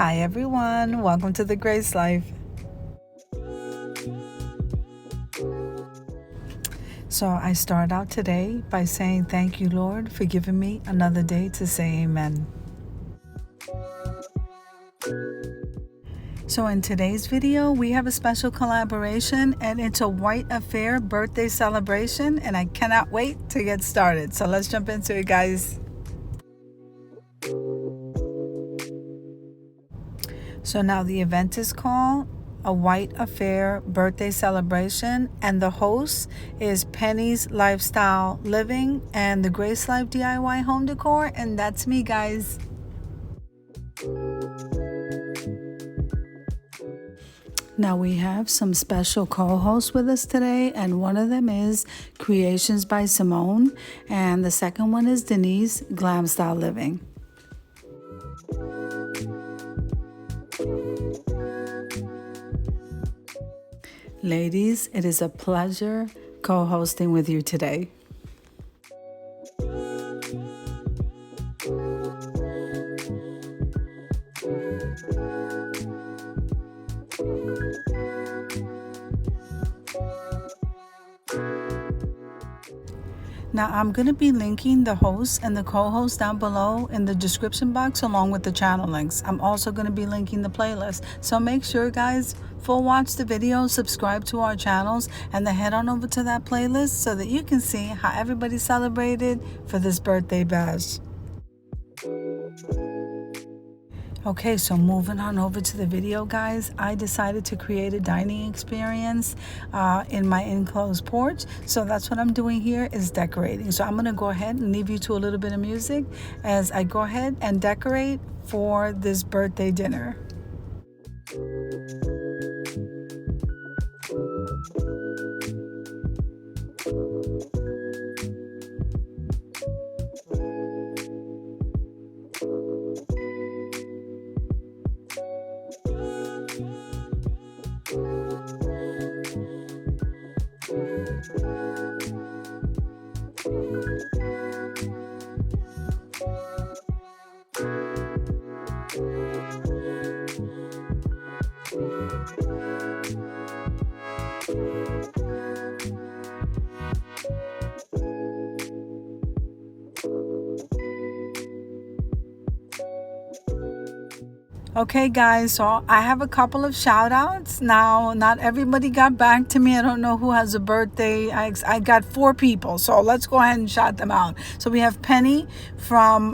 Hi everyone, welcome to the Grace Life. So I start out today by saying thank you, Lord, for giving me another day to say amen. So in today's video, we have a special collaboration and it's a White Affair birthday celebration and I cannot wait to get started. So let's jump into it, guys. So now the event is called a White Affair birthday celebration and the host is Penny's Lifestyle Living and the Grace Life DIY Home Decor, and that's me, guys. Now we have some special co-hosts with us today, and one of them is Creations by Simone and the second one is Denise, Glam Style Living. Ladies, it is a pleasure co-hosting with you today. Now I'm going to be linking the hosts and the co-hosts down below in the description box along with the channel links. I'm also going to be linking the playlist. So make sure, guys, full watch the video, subscribe to our channels, and then head on over to that playlist so that you can see how everybody celebrated for this birthday bash. Okay, so moving on over to the video, guys, I decided to create a dining experience in my enclosed porch. So that's what I'm doing here is decorating. So I'm going to go ahead and leave you to a little bit of music as I go ahead and decorate for this birthday dinner. Okay, guys, so I have a couple of shout outs. Now, not everybody got back to me. I don't know who has a birthday. I got 4 people, so let's go ahead and shout them out. So we have Penny from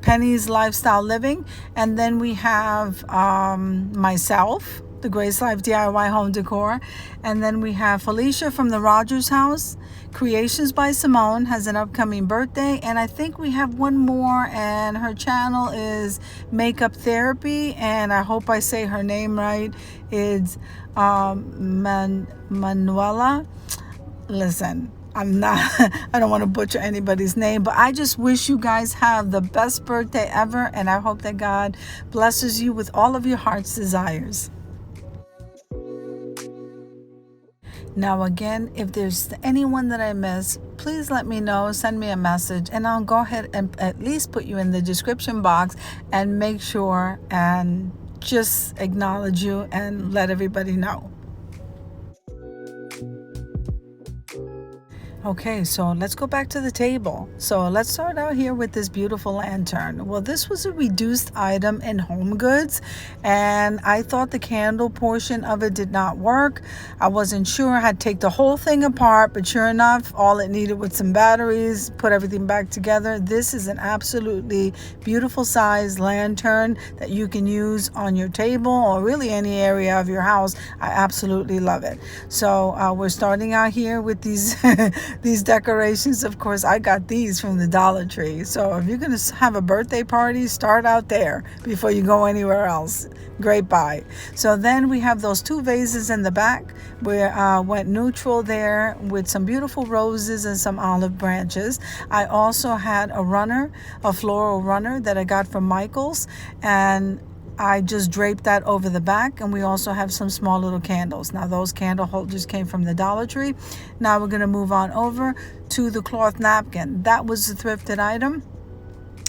Penny's Lifestyle Living, and then we have myself, the Grace Life DIY Home Decor, and then we have Felicia from the Rogers House. Creations by Simone has an upcoming birthday, and I think we have one more, and her channel is Makeup Therapy, and I hope I say her name right. It's Manuela. Listen, I don't want to butcher anybody's name, but I just wish you guys have the best birthday ever, and I hope that God blesses you with all of your heart's desires. Now again, if there's anyone that I miss, please let me know, send me a message, and I'll go ahead and at least put you in the description box and make sure and just acknowledge you and let everybody know. Okay, so let's go back to the table. So let's start out here with this beautiful lantern. Well, this was a reduced item in Home Goods, and I thought the candle portion of it did not work. I wasn't sure. I had to take the whole thing apart, but sure enough, all it needed was some batteries, put everything back together. This is an absolutely beautiful size lantern that you can use on your table or really any area of your house. I absolutely love it. So we're starting out here with these these decorations. Of course, I got these from the Dollar Tree. So if you're going to have a birthday party, start out there before you go anywhere else. Great buy. So then we have those 2 vases in the back. We went neutral there with some beautiful roses and some olive branches. I also had a runner, a floral runner that I got from Michael's, and I just draped that over the back, and we also have some small little candles. Now those candle holders came from the Dollar Tree. Now we're going to move on over to the cloth napkin. That was a thrifted item.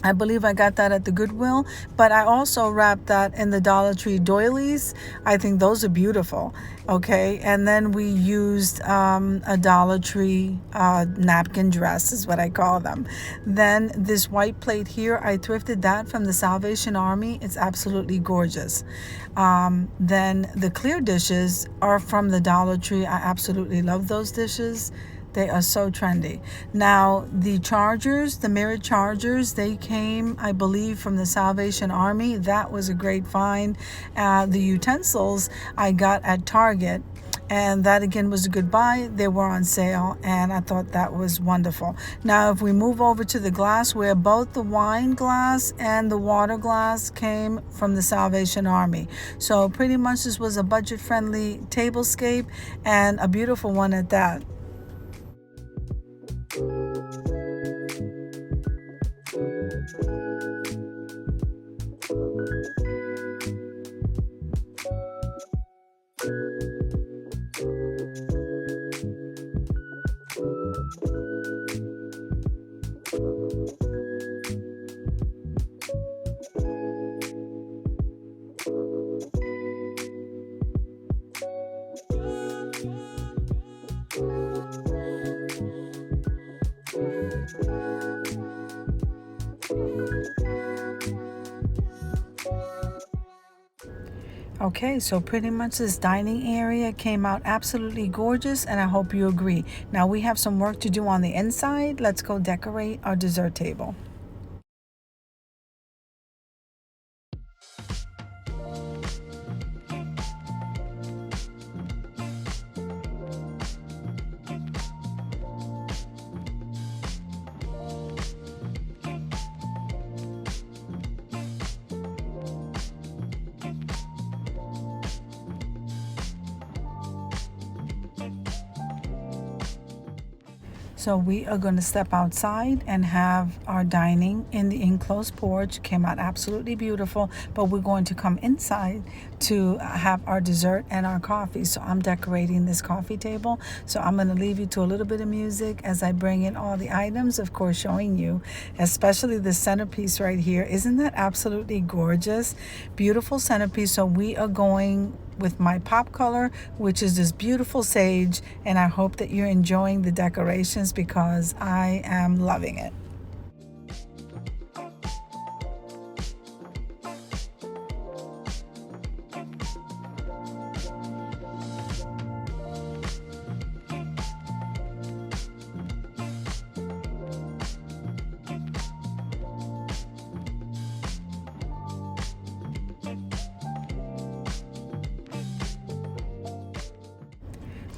I believe I got that at the Goodwill, but I also wrapped that in the Dollar Tree doilies. I think those are beautiful. Okay, and then we used a Dollar Tree napkin dress, is what I call them. Then this white plate here, I thrifted that from the Salvation Army. It's absolutely gorgeous. Then the clear dishes are from the Dollar Tree. I absolutely love those dishes. They are so trendy. Now, the chargers, the mirrored chargers, they came, I believe, from the Salvation Army. That was a great find. The utensils I got at Target, and that again was a good buy. They were on sale, and I thought that was wonderful. Now, if we move over to the glassware, both the wine glass and the water glass came from the Salvation Army. So pretty much this was a budget-friendly tablescape, and a beautiful one at that. Okay, so pretty much this dining area came out absolutely gorgeous, and I hope you agree. Now we have some work to do on the inside. Let's go decorate our dessert table. So we are going to step outside and have our dining in the enclosed porch. Came out absolutely beautiful, but we're going to come inside to have our dessert and our coffee. So I'm decorating this coffee table. So I'm going to leave you to a little bit of music as I bring in all the items, of course, showing you, especially the centerpiece right here. Isn't that absolutely gorgeous? Beautiful centerpiece. So we are going with my pop color, which is this beautiful sage, and I hope that you're enjoying the decorations because I am loving it.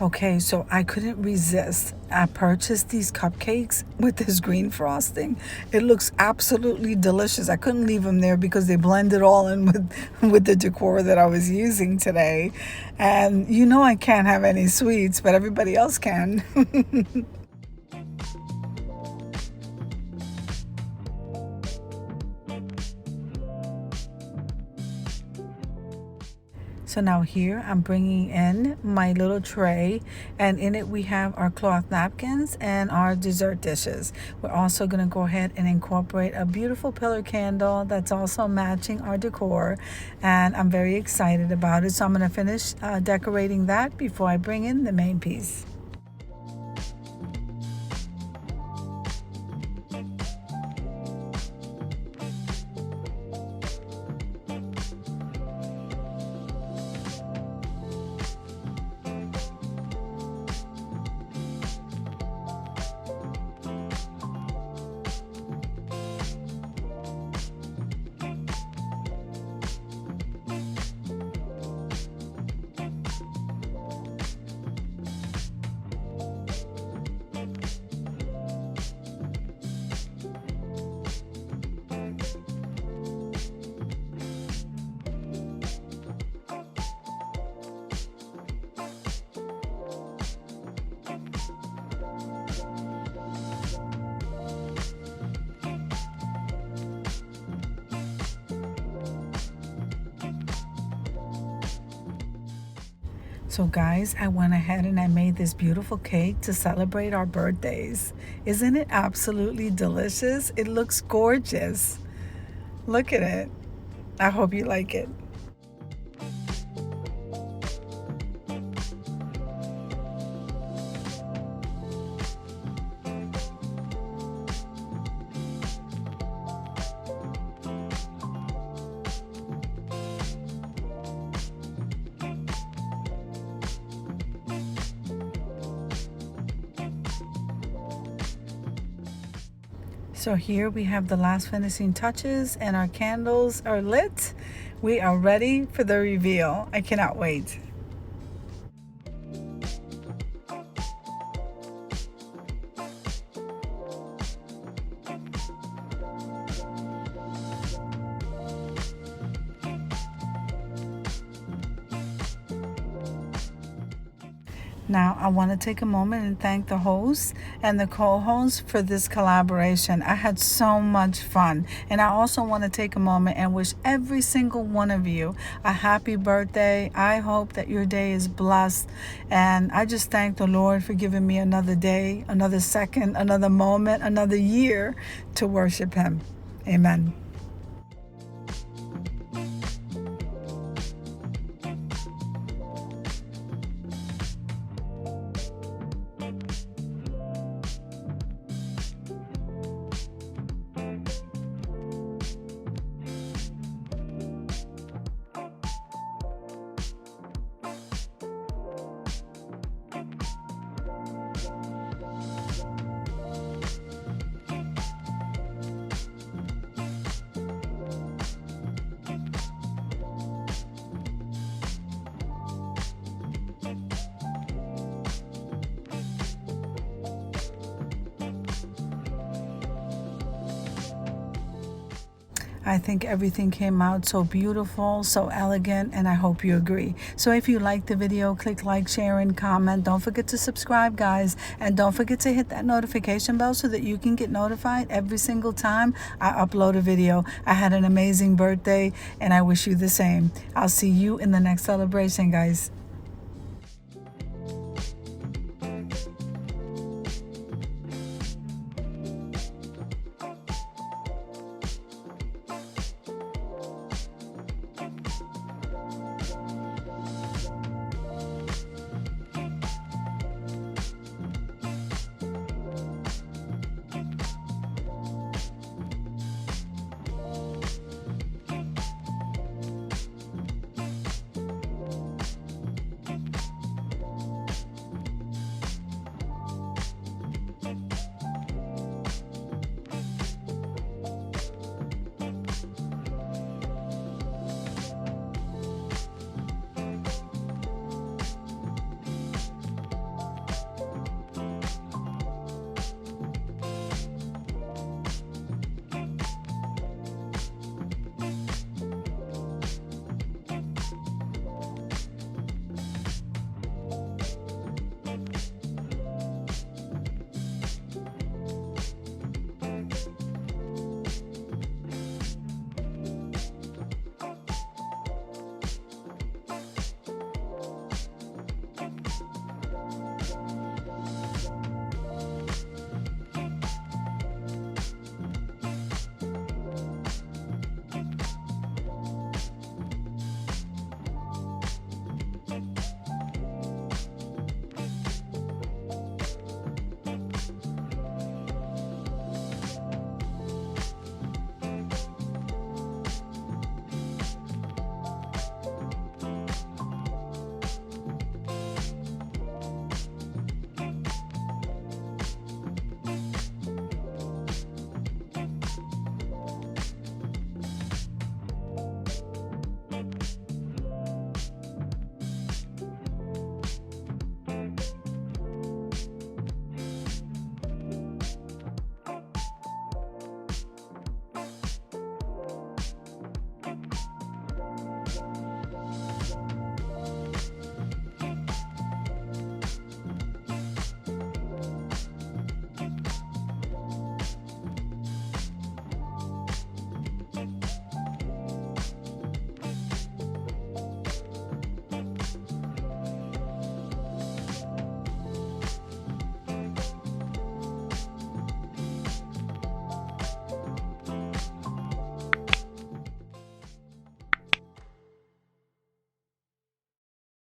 Okay, so I couldn't resist. I purchased these cupcakes with this green frosting. It looks absolutely delicious. I couldn't leave them there because they blended all in with the decor that I was using today. And you know I can't have any sweets, but everybody else can. So now here I'm bringing in my little tray, and in it we have our cloth napkins and our dessert dishes. We're also going to go ahead and incorporate a beautiful pillar candle that's also matching our decor, and I'm very excited about it. So I'm going to finish decorating that before I bring in the main piece. So guys, I went ahead and I made this beautiful cake to celebrate our birthdays. Isn't it absolutely delicious? It looks gorgeous. Look at it. I hope you like it. So here we have the last finishing touches and our candles are lit. We are ready for the reveal. I cannot wait. Now, I want to take a moment and thank the host and the co-host for this collaboration. I had so much fun. And I also want to take a moment and wish every single one of you a happy birthday. I hope that your day is blessed. And I just thank the Lord for giving me another day, another second, another moment, another year to worship Him. Amen. I think everything came out so beautiful, so elegant, and I hope you agree. So if you like the video, click like, share, and comment. Don't forget to subscribe, guys. And don't forget to hit that notification bell so that you can get notified every single time I upload a video. I had an amazing birthday, and I wish you the same. I'll see you in the next celebration, guys.